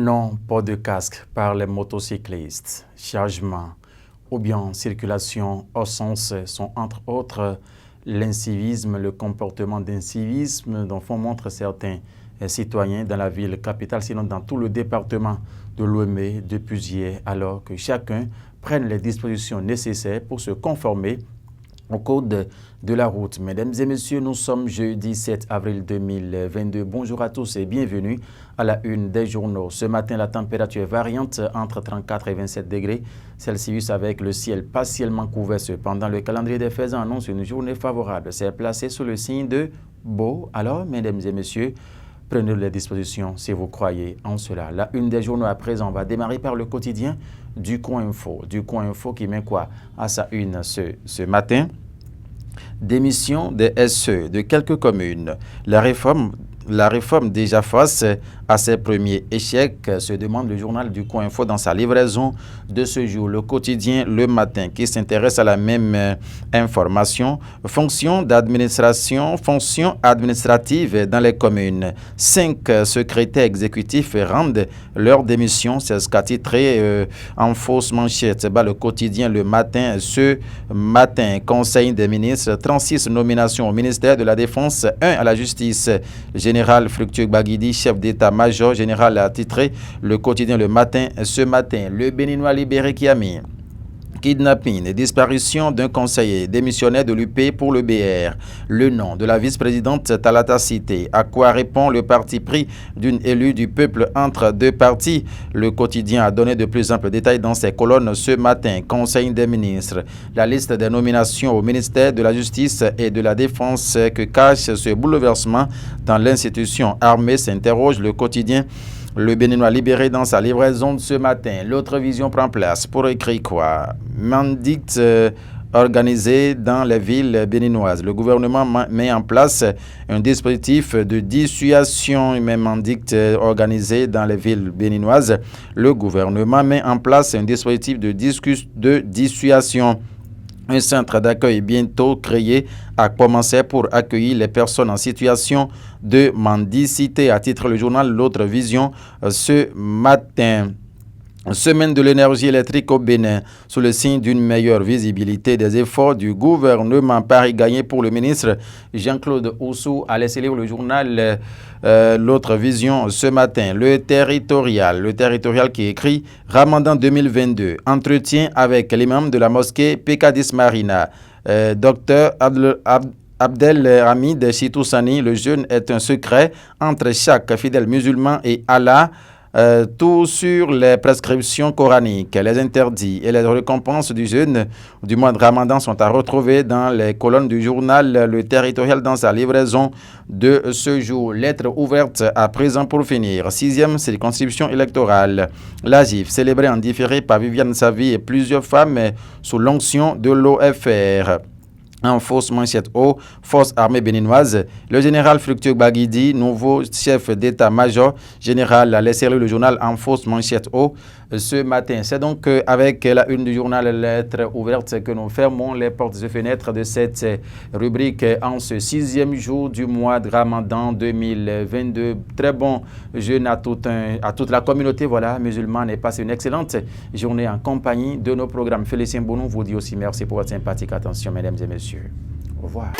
Non-port de casque par les motocyclistes, chargement ou bien circulation au sens sont entre autres l'incivisme, le comportement d'incivisme dont font montre certains citoyens dans la ville capitale, sinon dans tout le département de Lomé depuis hier, alors que chacun prenne les dispositions nécessaires pour se conformer au code de la route. Mesdames et messieurs, nous sommes jeudi 7 avril 2022. Bonjour à tous et bienvenue à la une des journaux. Ce matin, la température est variante entre 34 et 27 degrés Celsius avec le ciel partiellement couvert. Cependant, le calendrier des faisans annonce une journée favorable. C'est placé sous le signe de beau. Alors, mesdames et messieurs, prenez les dispositions si vous croyez en cela. La une des journaux à présent va démarrer par le quotidien du Coin Info. Du Coin Info qui met quoi à sa une ce matin? Démission des SE de quelques communes. La réforme déjà face à ses premiers échecs, se demande le journal du Coin Info dans sa livraison de ce jour. Le quotidien Le Matin qui s'intéresse à la même information. Fonction administrative dans les communes. 5 secrétaires exécutifs rendent leur démission. C'est ce qu'a titré en fausse manchette. Le quotidien Le Matin ce matin. Conseil des ministres, 36 nominations au ministère de la Défense, 1 à la justice. Général Fructueux Baguidi, chef d'état-major général, a titré le quotidien Le Matin ce matin. Le Béninois libéré qui a mis kidnapping et disparition d'un conseiller démissionnaire de l'UP pour le BR. Le nom de la vice-présidente Talata Cité. À quoi répond le parti pris d'une élue du peuple entre deux partis? Le quotidien a donné de plus amples détails dans ses colonnes ce matin. Conseil des ministres. La liste des nominations au ministère de la Justice et de la Défense que cache ce bouleversement dans l'institution armée, s'interroge le quotidien Le Béninois libéré dans sa livraison de ce matin. L'autre vision prend place pour écrire quoi? Mandict organisé dans les villes béninoises. Le gouvernement met en place un dispositif de dissuasion, même mandict organisé dans les villes béninoises. Le gouvernement met en place un dispositif de dissuasion. Un centre d'accueil bientôt créé a commencé pour accueillir les personnes en situation de mendicité, à titre le journal L'autre vision ce matin. Semaine de l'énergie électrique au Bénin, sous le signe d'une meilleure visibilité des efforts du gouvernement. Paris gagné pour le ministre Jean-Claude Oussou a laissé lire le journal L'autre vision ce matin. Le territorial qui écrit Ramadan 2022, entretien avec l'imam de la mosquée Pekadis Marina. Docteur Abdelhamid Chitoussani, le jeûne est un secret entre chaque fidèle musulman et Allah. Tout sur les prescriptions coraniques, les interdits et les récompenses du jeûne du mois de Ramadan sont à retrouver dans les colonnes du journal Le Territorial dans sa livraison de ce jour. Lettre ouverte à présent pour finir. 6e circonscription électorale. La GIF célébrée en différé par Viviane Savy et plusieurs femmes sous l'onction de l'OFR. En fausse manchette haut, force armée béninoise, le général Fructueux Baguidi, nouveau chef d'état-major général, a laissé le journal en fausse manchette haut ce matin. C'est donc avec la une du journal Lettres ouvertes que nous fermons les portes et fenêtres de cette rubrique en ce 6e jour du mois de Ramadan 2022. Très bon jeûne à toute la communauté musulmane, et passez une excellente journée en compagnie de nos programmes. Félicien Bonon vous dit aussi merci pour votre sympathique attention, mesdames et messieurs. Au revoir.